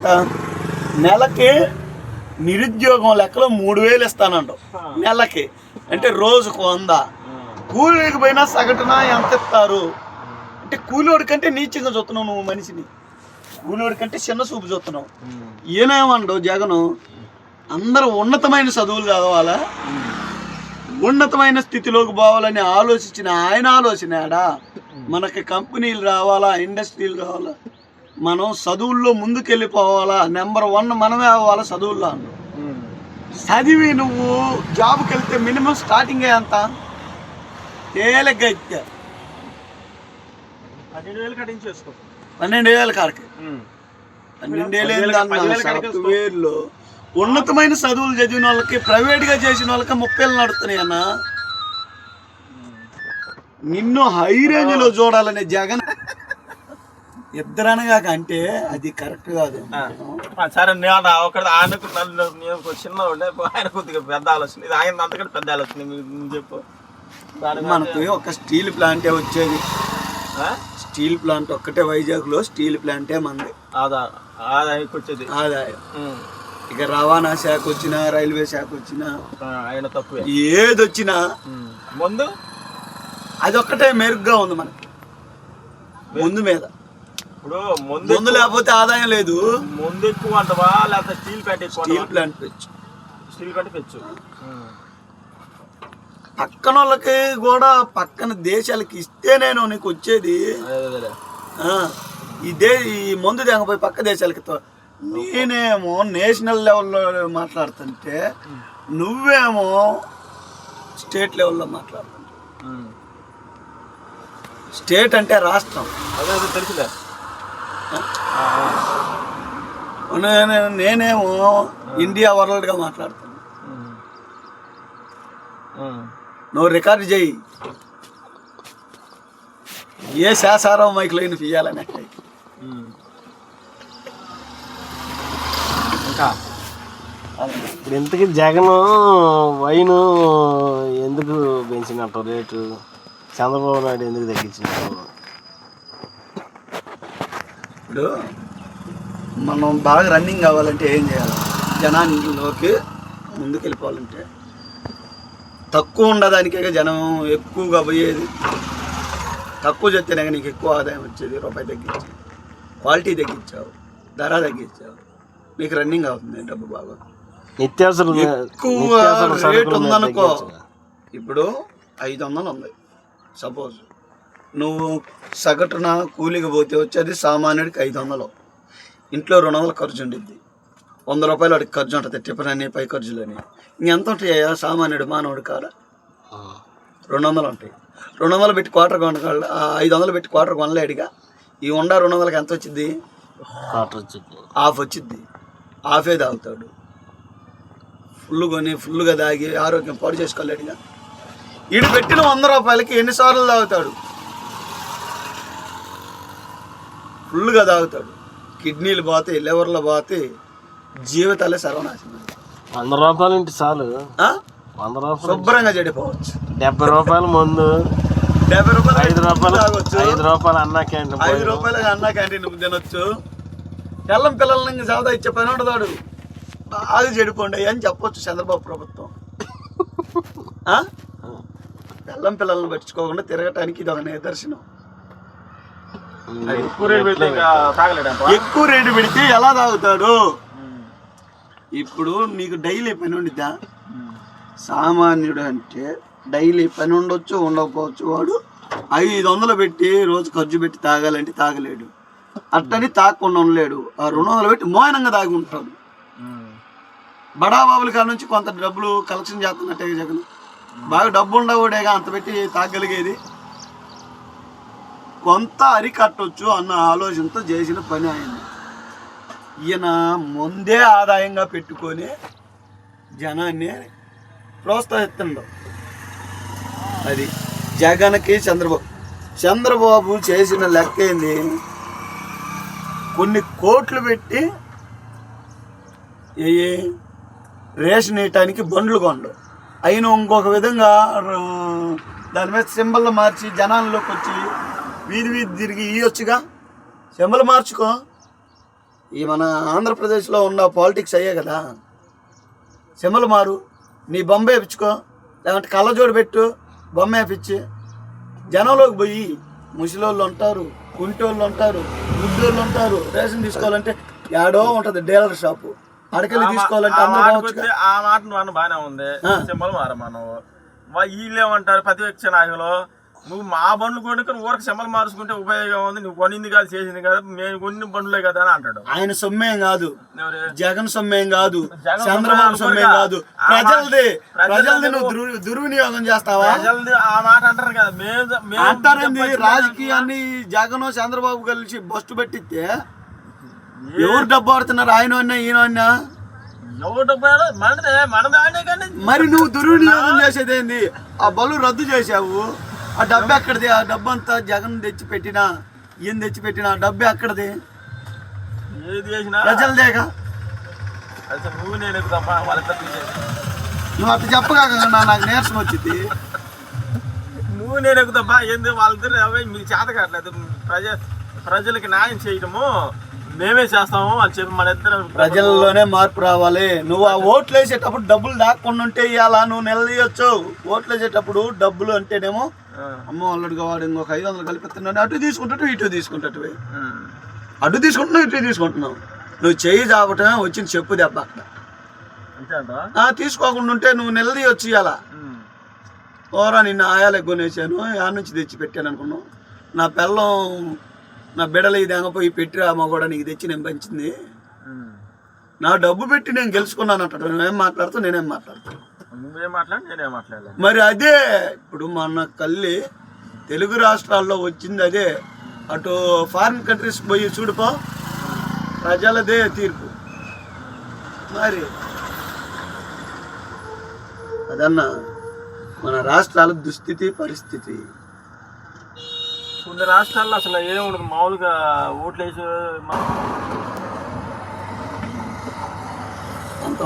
ఎంత నెలకి నిరుద్యోగం లెక్కలో 3000 ఇస్తానంటావు నెలకి, అంటే రోజుకు 100. కూలికి పోయినా సగటున ఎంత ఇస్తారు అంటే కూలివాడి కంటే నీచంగా చూస్తున్నావు నువ్వు మనిషిని, కూలివాడి కంటే చిన్న చూపు చూస్తున్నావు. ఈయనేమండవు జగను అందరూ ఉన్నతమైన చదువులు చదవాలా, ఉన్నతమైన స్థితిలోకి పోవాలని ఆలోచించిన ఆయన ఆలోచనాడా మనకి కంపెనీలు రావాలా, ఇండస్ట్రీలు రావాలా, మనం చదువుల్లో ముందుకెళ్ళిపోవాలా, నెంబర్ 1 మనమే అవ్వాలా చదువుల్లో అన్న. చదివి నువ్వు జాబ్కి వెళ్తే మినిమం స్టార్టింగ్ ఎంత తేలిగ్గా ఇస్తే 12,000 కట్టించేసుకో. 12,000 కాడికి 12,000 సాఫ్ట్వేర్లో ఉన్నతమైన చదువులు చదివిన వాళ్ళకి, ప్రైవేట్గా చేసిన వాళ్ళకి 30,000 నడుస్తున్నాయి అన్న. నిన్ను హై రేంజ్లో చూడాలనే జగన్ ఇద్దరనగా అంటే అది కరెక్ట్ కాదు. సరే నేను ఒకటి ఆయనకు చిన్న ఆయన కొద్దిగా పెద్ద ఆలోచన, ఇది ఆయన అంతకంటే పెద్ద ఆలోచన చెప్పు. మనకు ఒక స్టీల్ ప్లాంటే వచ్చేది, స్టీల్ ప్లాంట్ ఒక్కటే వైజాగ్లో స్టీల్ ప్లాంటే మనది ఆదాయానికి వచ్చేది ఆదాయం. ఇక రవాణా శాఖ వచ్చినా, రైల్వే శాఖ వచ్చినా, ఆయన తక్కువ ఏది వచ్చినా ముందు అది ఒక్కటే మెరుగ్గా ఉంది మనకి ముందు మీద. ఇప్పుడు ముందు లేకపోతే ఆదాయం లేదు. ముందు ఎక్కువ అంటవా లేకపోతే స్టీల్ ప్లాంట్ ఎక్కువ? స్టీల్ ప్లాంట్ పెంచు, స్టీల్ ప్లాంట్ పెంచు. పక్కన వాళ్ళకి కూడా పక్కన దేశాలకి ఇస్తేనేను నీకు వచ్చేది. ఈ మందు తెగపోయి పక్క దేశాలకి నేనేమో నేషనల్ లెవెల్లో మాట్లాడుతుంటే నువ్వేమో స్టేట్ లెవెల్లో మాట్లాడుతుంటే. స్టేట్ అంటే రాష్ట్రం, అదే తెలుసులే. నేనేమో ఇండియా వరల్డ్గా మాట్లాడుతున్నా. నువ్వు రికార్డు చేయి, ఏ శాసారావు మైక్ లైన్ ఇయ్యాలని. ఇప్పుడు ఇంతకీ జగన్ వైన్ ఎందుకు పెంచినట్టు రేటు, చంద్రబాబు నాయుడు ఎందుకు తగ్గించినట్టు? ఇప్పుడు మనం బాగా రన్నింగ్ కావాలంటే ఏం చేయాలి? జనాల్లోకి ముందుకు వెళ్ళిపోవాలంటే తక్కువ ఉండదానికే జనం ఎక్కువగా పోయేది. తక్కువ చెప్తేనే నీకు ఎక్కువ ఆదాయం వచ్చేది. రూపాయి తగ్గించి క్వాలిటీ తగ్గించావు, ధర తగ్గించావు, నీకు రన్నింగ్ అవుతుంది డబ్బు బాగా. నిత్యావసర ఎక్కువ రేట్ ఉందనుకో, ఇప్పుడు 500 ఉంది సపోజ్, నువ్వు సగటున కూలికి పోతే వచ్చేది సామాన్యుడికి 500. ఇంట్లో 200 ఖర్చు ఉండిద్ది, 100 రూపాయలు వాడికి ఖర్చు ఉంటుంది, టిఫిన్ అని పై ఖర్చులని. ఇంకెంత ఉంటాయా సామాన్యుడు మానవుడు కాడ? 200 ఉంటాయి. 200 పెట్టి క్వార్టర్ కొనగలడు, 500 పెట్టి క్వార్టర్ కొనలేడుగా. ఈ 200కి ఎంత వచ్చింది? హాఫ్ వచ్చింది. హాఫే తాగుతాడు. ఫుల్ కొని ఫుల్గా తాగి ఆరోగ్యం పాడు చేసుకోలేడుగా. ఈడు పెట్టిన 100 రూపాయలకి ఎన్నిసార్లు తాగుతాడు? ఫుల్గా తాగుతాడు, కిడ్నీలు పోతాయి, లివర్లు పోతాయి, జీవితాలే సర్వనాశనం. 100 రూపాయలు ఇంటి చాలు, 100 రూపాయలు శుభ్రంగా చెడిపోవచ్చు. 70 రూపాయలు ముందు, 70 రూపాయలు 5 రూపాయలు తాగొచ్చు, 5 రూపాయలు అన్నా క్యాంటీన్, 5 రూపాయలకి అన్నా క్యాంటీన్ తినొచ్చు. తెల్లం పిల్లల్ని సరదా ఇచ్చే పని ఉండదాడు. బాగా చెడిపోండి అని చెప్పొచ్చు చంద్రబాబు ప్రభుత్వం. తెల్లం పిల్లల్ని పట్టించుకోకుండా తిరగటానికి ఇది ఒక నిదర్శనం. ఎక్కువ రేటు పెడితే ఎలా తాగుతాడు? ఇప్పుడు నీకు డైలీ పని ఉండిద్దా? సామాన్యుడు అంటే డైలీ పని ఉండొచ్చు, ఉండకపోవచ్చు. వాడు 500 పెట్టి రోజు ఖర్చు పెట్టి తాగాలంటే తాగలేడు. అట్టని తాగకుండా ఉండలేడు. ఆ 200 పెట్టి మోయనంగా తాగి ఉంటాడు. బడాబాబుల కాడ నుంచి కొంత డబ్బులు కలెక్షన్ చేస్తున్నట్టే జగన్. బాగా డబ్బు ఉండకూడేగా అంత పెట్టి తాగలిగేది. కొంత అరికట్టొచ్చు అన్న ఆలోచనతో చేసిన పని ఆయన. ఈయన ముందే ఆదాయంగా పెట్టుకొని జనాన్ని ప్రోత్సహిస్తుండవు. అది జగన్కి చంద్రబాబు చేసిన లెక్క ఏంది? కొన్ని కోట్లు పెట్టి రేషన్ వేయటానికి బండ్లు కొండు, అయిన ఇంకొక విధంగా దాని మీద సింబల్ మార్చి జనాల్లోకి వచ్చి వీధి తిరిగి ఇవ్వచ్చుగా. సింబల్ మార్చుకో, ఈ మన ఆంధ్రప్రదేశ్లో ఉన్న పాలిటిక్స్ అయ్యే కదా. సింబల్ మారు, నీ బొమ్మ వేయించుకో, లేదంటే కళ్ళజోడు పెట్టు, బొమ్మ వేపించి జనంలోకి పోయి ముసలోళ్ళు ఉంటారు, కుంటోళ్ళు ఉంటారు, గుడ్డోళ్ళు ఉంటారు. రేషన్ తీసుకోవాలంటే ఏడో ఉంటుంది డీలర్ షాపు, అడకెళ్ళి తీసుకోవాలంటే అందరూ పోవచ్చు కదా. ఆ మాట నువ్వు అన్న బాగానే ఉంది. సింబల్ మారమన్నావు. వీళ్ళేమంటారు ప్రతిపక్ష నాయకులు, నువ్వు మా బండ్లు కొనుక్కొని ఊరికి సింబల్ మార్చుకుంటే ఉపయోగం ఉంది, నువ్వు కొనింది కాదు చేసింది కదా, మేము కొన్ని బండ్లే కదా అని అంటాడు. ఆయన సొమ్మేం కాదు, ఎవరు? జగన్ సొమ్మేం కాదు, చంద్రబాబు సొమ్మేం కాదు, ప్రజలది. ప్రజలది నువ్వు దుర్వినియోగం చేస్తావా? ప్రజలది ఆ మాట అంటారు కదా. మేము అంటారండి. రాజకీయాన్ని జగన్ చంద్రబాబు కలిసి బస్టు పెట్టిస్తే ఎవరు డబ్బు ఆడుతున్నారు? ఆయన ఈయన. ఎవరు డబ్బు మనది ఆయనే కానీ. మరి నువ్వు దుర్వినియోగం చేసేది ఏంది? ఆ బలు రద్దు చేసావు, ఆ డబ్బు ఎక్కడిది? ఆ డబ్బు అంతా జగన్ తెచ్చిపెట్టినా, ఈయన తెచ్చిపెట్టినా ఆ డబ్బు ఎక్కడిది? ఏది చేసినా ప్రజలదేగా. అసలు నువ్వు నేను ఎక్కుదమ్మా వాళ్ళిద్దరు. నువ్వు అట్లా చెప్పగా నాకు నీరసం వచ్చింది. నువ్వు నేను ఎక్కుదమ్మా ఏంది వాళ్ళిద్దరు మీకు చేత కావట్లేదు. ప్రజలకి న్యాయం చేయటము మేమే చేస్తాము అని చెప్పి మన ఇద్దరు. ప్రజల్లోనే మార్పు రావాలి. నువ్వు ఆ ఓట్లు వేసేటప్పుడు డబ్బులు దాక్కుండా ఉంటే ఇవాళ నువ్వు నిలదీయొచ్చు. ఓట్లు వేసేటప్పుడు డబ్బులు అంటేనేమో అమ్మ అల్లుడుగా వాడు ఇంకొక 500 కలిపిస్తున్నాడు, అటు తీసుకుంటాడు ఇటు తీసుకుంటాడు, అటు తీసుకుంటున్నావు ఇటు తీసుకుంటున్నావు. నువ్వు చేయి చాపటమే వచ్చింది చెప్పు దెబ్బ అక్కడ. తీసుకోకుండా ఉంటే నువ్వు నిలదీయొచ్చు. ఇవాళ ఓరా నిన్ను ఆయాలు ఎగ్గొనేసాను, ఆ నుంచి తెచ్చి పెట్టాను అనుకున్నావు. నా పిల్లం నా బిడలు ఇది పోయి పెట్టిరా అమ్మ కూడా నీకు తెచ్చి నేను పెంచింది, నా డబ్బు పెట్టి నేను గెలుచుకున్నాను అంటాడు. నువ్వేం మాట్లాడుతావు, నేనేం మాట్లాడతాను. నువ్వేం మాట్లాడి నేనేం మాట్లాడలేదు. మరి అదే ఇప్పుడు మన కల్లి తెలుగు రాష్ట్రాల్లో వచ్చింది అదే. అటు ఫారిన్ కంట్రీస్ పోయి చూడుకో, ప్రజలదే తీర్పు. మరి అదన్నా మన రాష్ట్రాల దుస్థితి పరిస్థితి. కొన్ని రాష్ట్రాల్లో అసలు ఏముండదు, మామూలుగా ఓట్లు వేసి అంత